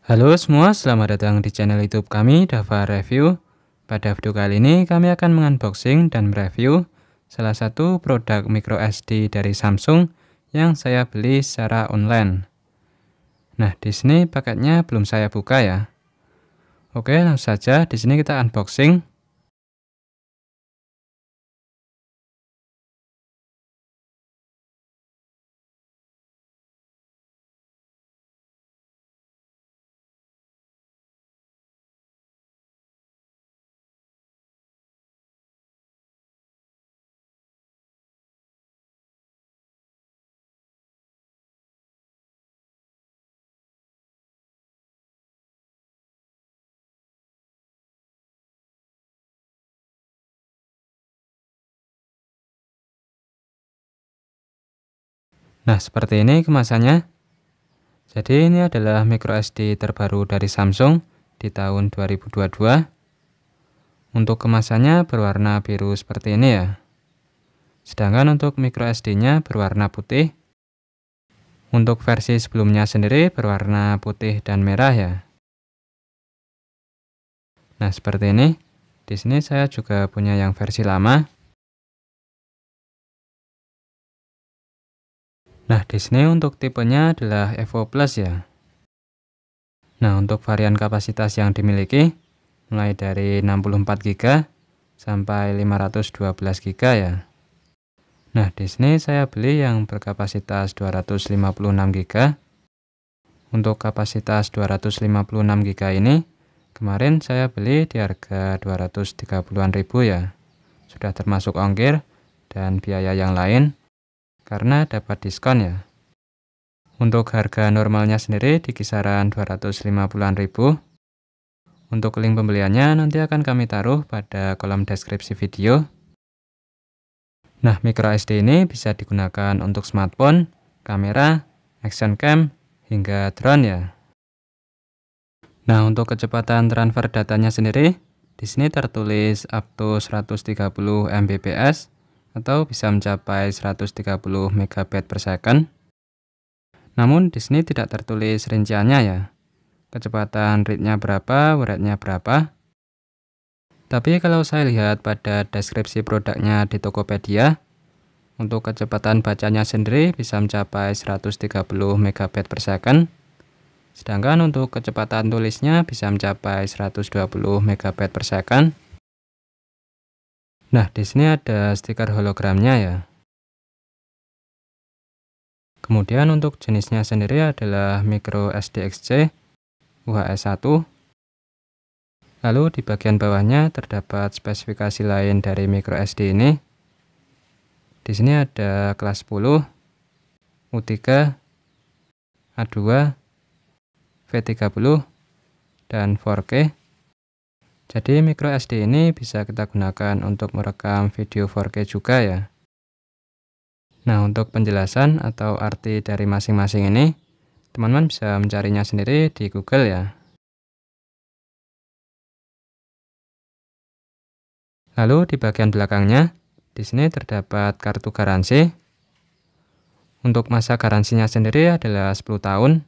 Halo semua, selamat datang di channel YouTube kami, Dava Review. Pada video kali ini kami akan mengunboxing dan mereview salah satu produk micro SD dari Samsung yang saya beli secara online. Nah, di sini paketnya belum saya buka ya. Oke, langsung saja di sini kita unboxing. Nah, seperti ini kemasannya. Jadi ini adalah micro SD terbaru dari Samsung di tahun 2022. Untuk kemasannya berwarna biru seperti ini ya. Sedangkan untuk micro SD-nya berwarna putih. Untuk versi sebelumnya sendiri berwarna putih dan merah ya. Nah, seperti ini. Di sini saya juga punya yang versi lama. Nah, di sini untuk tipenya adalah Evo Plus ya. Nah, untuk varian kapasitas yang dimiliki mulai dari 64 GB sampai 512 GB ya. Nah, di sini saya beli yang berkapasitas 256 GB. Untuk kapasitas 256 GB ini kemarin saya beli di harga 230-an ribu ya. Sudah termasuk ongkir dan biaya yang lain karena dapat diskon ya. Untuk harga normalnya sendiri di kisaran 250-an ribu. Untuk link pembeliannya nanti akan kami taruh pada kolom deskripsi video. Nah, micro SD ini bisa digunakan untuk smartphone, kamera, action cam, hingga drone ya. Nah, untuk kecepatan transfer datanya sendiri, di sini tertulis up to 130 Mbps atau bisa mencapai 130 MB per second. Namun di sini tidak tertulis rinciannya ya. Kecepatan read-nya berapa, write-nya berapa. Tapi kalau saya lihat pada deskripsi produknya di Tokopedia, untuk kecepatan bacanya sendiri bisa mencapai 130 MB per second. Sedangkan untuk kecepatan tulisnya bisa mencapai 120 MB per second. Nah, di sini ada stiker hologramnya ya. Kemudian untuk jenisnya sendiri adalah micro SDXC UHS 1. Lalu di bagian bawahnya terdapat spesifikasi lain dari micro SD ini. Di sini ada kelas 10, U3, A2, V30, dan 4K. Jadi micro SD ini bisa kita gunakan untuk merekam video 4K juga ya. Nah, untuk penjelasan atau arti dari masing-masing ini, teman-teman bisa mencarinya sendiri di Google ya. Lalu di bagian belakangnya, di sini terdapat kartu garansi. Untuk masa garansinya sendiri adalah 10 tahun.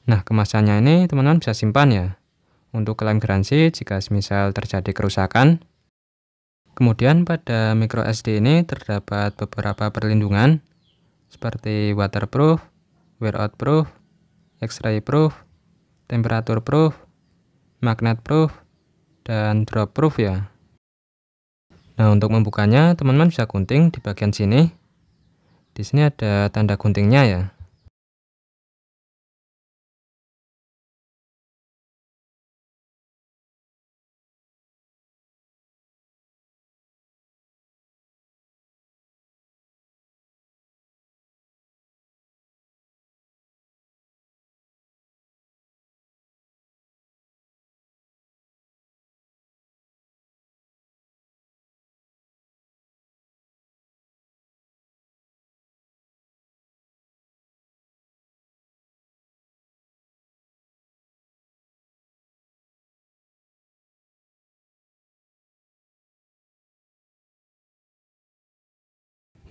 Nah, kemasannya ini teman-teman bisa simpan ya. Untuk klaim garansi jika semisal terjadi kerusakan. Kemudian pada micro SD ini terdapat beberapa perlindungan seperti waterproof, wear out proof, X-ray proof, temperature proof, magnet proof, dan drop proof ya. Nah, untuk membukanya teman-teman bisa gunting di bagian sini. Di sini ada tanda guntingnya ya.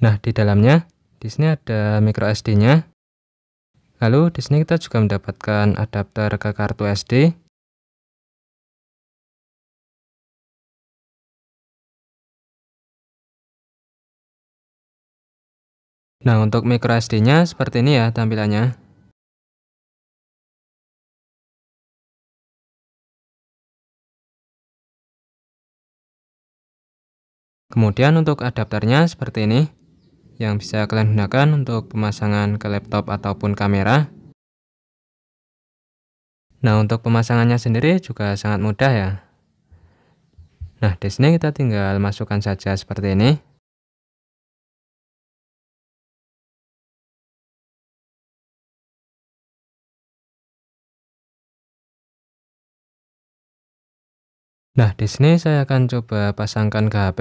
Nah, di dalamnya di sini ada micro SD-nya. Lalu di sini kita juga mendapatkan adapter ke kartu SD. Nah, untuk micro SD-nya seperti ini ya tampilannya. Kemudian untuk adapternya seperti ini, yang bisa kalian gunakan untuk pemasangan ke laptop ataupun kamera. Nah, untuk pemasangannya sendiri juga sangat mudah ya. Nah, di sini kita tinggal masukkan saja seperti ini. Nah, di sini saya akan coba pasangkan ke HP.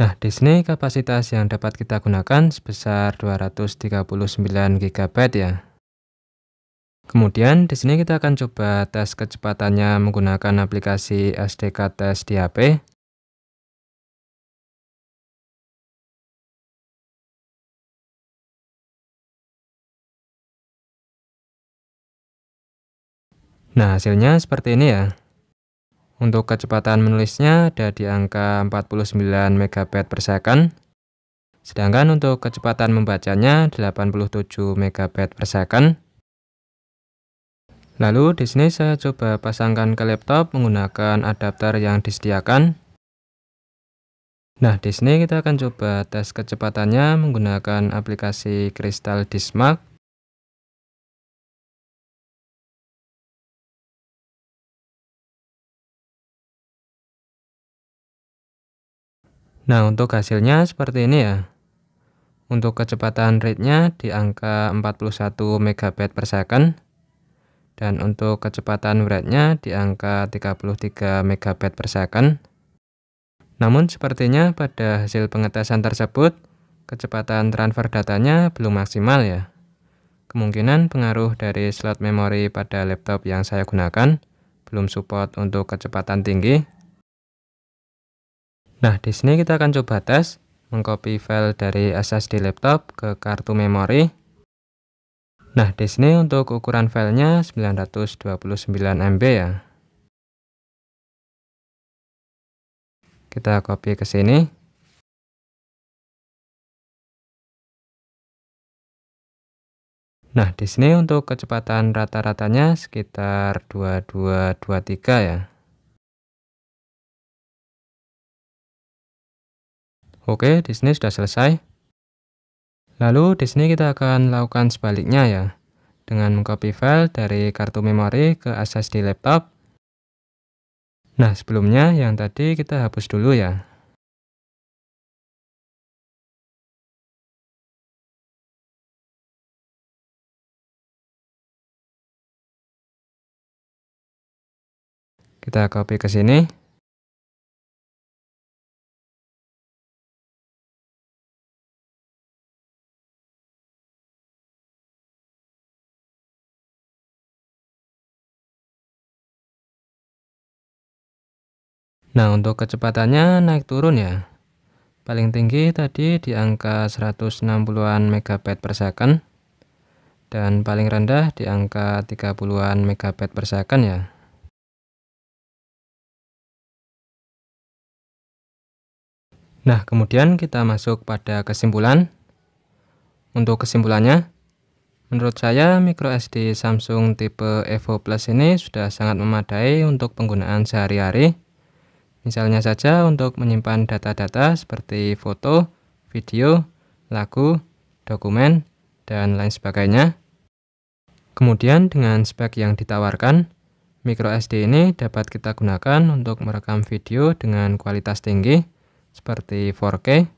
Nah, di sini kapasitas yang dapat kita gunakan sebesar 239 GB ya. Kemudian di sini kita akan coba tes kecepatannya menggunakan aplikasi SDK Tes di HP. Nah, hasilnya seperti ini ya. Untuk kecepatan menulisnya ada di angka 49 MB per second. Sedangkan untuk kecepatan membacanya 87 MB per second. Lalu di sini saya coba pasangkan ke laptop menggunakan adapter yang disediakan. Nah, di sini kita akan coba tes kecepatannya menggunakan aplikasi Crystal Disk Mark. Nah, untuk hasilnya seperti ini ya. Untuk kecepatan read-nya di angka 41 MB per second. Dan untuk kecepatan write-nya di angka 33 MB per second. Namun sepertinya pada hasil pengetesan tersebut, kecepatan transfer datanya belum maksimal ya. Kemungkinan pengaruh dari slot memori pada laptop yang saya gunakan belum support untuk kecepatan tinggi. Nah, di sini kita akan coba tes mengcopy file dari SSD laptop ke kartu memori. Nah, di sini untuk ukuran filenya 929 MB ya. Kita copy ke sini. Nah, di sini untuk kecepatan rata-ratanya sekitar 2223 ya. Oke, di sini sudah selesai. Lalu di sini kita akan lakukan sebaliknya ya, dengan mengcopy file dari kartu memori ke SSD laptop. Nah, sebelumnya yang tadi kita hapus dulu ya. Kita copy ke sini. Nah, untuk kecepatannya naik turun ya. Paling tinggi tadi di angka 160-an MB per second. Dan paling rendah di angka 30-an MB per second ya. Nah, kemudian kita masuk pada kesimpulan. Untuk kesimpulannya, menurut saya micro SD Samsung tipe Evo Plus ini sudah sangat memadai untuk penggunaan sehari-hari. Misalnya saja untuk menyimpan data-data seperti foto, video, lagu, dokumen, dan lain sebagainya. Kemudian dengan spek yang ditawarkan, microSD ini dapat kita gunakan untuk merekam video dengan kualitas tinggi seperti 4K.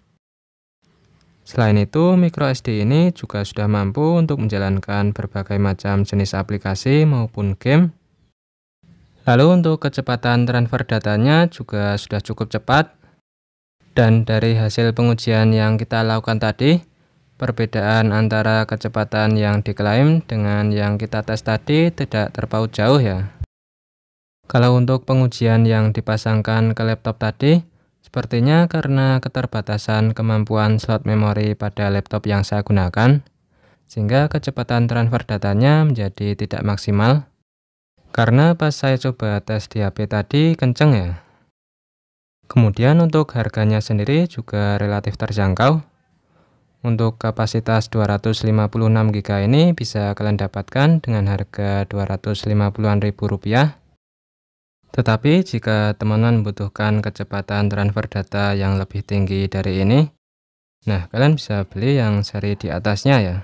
Selain itu, microSD ini juga sudah mampu untuk menjalankan berbagai macam jenis aplikasi maupun game. Lalu untuk kecepatan transfer datanya juga sudah cukup cepat. Dan dari hasil pengujian yang kita lakukan tadi, perbedaan antara kecepatan yang diklaim dengan yang kita tes tadi tidak terpaut jauh ya. Kalau untuk pengujian yang dipasangkan ke laptop tadi, sepertinya karena keterbatasan kemampuan slot memori pada laptop yang saya gunakan, sehingga kecepatan transfer datanya menjadi tidak maksimal. Karena pas saya coba tes di HP tadi kenceng ya. Kemudian untuk harganya sendiri juga relatif terjangkau. Untuk kapasitas 256 GB ini bisa kalian dapatkan dengan harga Rp250.000. Tetapi jika teman-teman membutuhkan kecepatan transfer data yang lebih tinggi dari ini, nah kalian bisa beli yang seri di atasnya ya.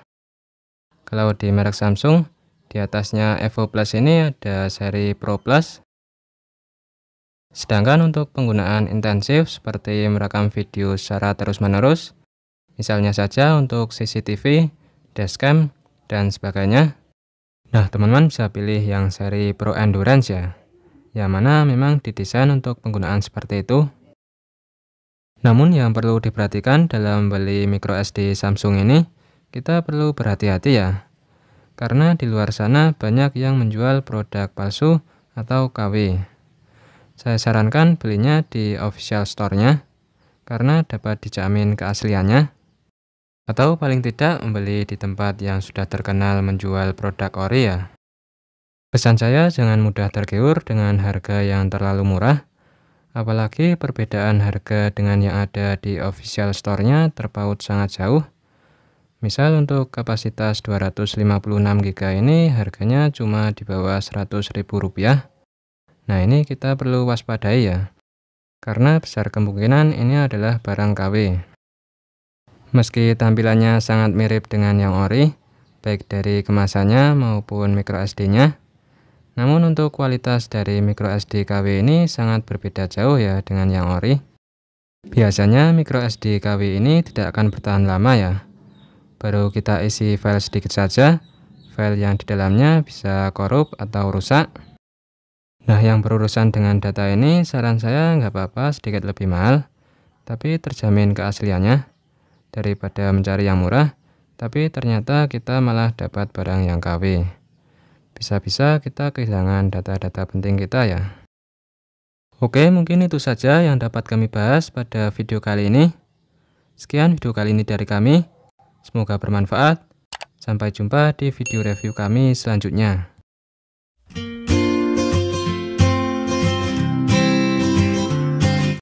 Kalau di merek Samsung, di atasnya Evo Plus ini ada seri Pro Plus. Sedangkan untuk penggunaan intensif seperti merekam video secara terus-menerus, misalnya saja untuk CCTV, dashcam, dan sebagainya. Nah, teman-teman bisa pilih yang seri Pro Endurance ya, yang mana memang didesain untuk penggunaan seperti itu. Namun yang perlu diperhatikan dalam beli microSD Samsung ini, kita perlu berhati-hati ya. Karena di luar sana banyak yang menjual produk palsu atau KW. Saya sarankan belinya di official store-nya, karena dapat dijamin keasliannya. Atau paling tidak membeli di tempat yang sudah terkenal menjual produk ori ya. Pesan saya jangan mudah tergiur dengan harga yang terlalu murah, apalagi perbedaan harga dengan yang ada di official store-nya terpaut sangat jauh. Misal untuk kapasitas 256 GB ini harganya cuma di bawah Rp100.000. Nah ini kita perlu waspadai ya, karena besar kemungkinan ini adalah barang KW. Meski tampilannya sangat mirip dengan yang ori, baik dari kemasannya maupun microSD-nya, namun untuk kualitas dari microSD KW ini sangat berbeda jauh ya dengan yang ori. Biasanya microSD KW ini tidak akan bertahan lama ya. Baru kita isi file sedikit saja, file yang di dalamnya bisa korup atau rusak. Nah yang berurusan dengan data ini saran saya nggak apa-apa sedikit lebih mahal, tapi terjamin keasliannya. Daripada mencari yang murah, tapi ternyata kita malah dapat barang yang KW. Bisa-bisa kita kehilangan data-data penting kita ya. Oke, mungkin itu saja yang dapat kami bahas pada video kali ini. Sekian video kali ini dari kami. Semoga bermanfaat. Sampai jumpa di video review kami selanjutnya.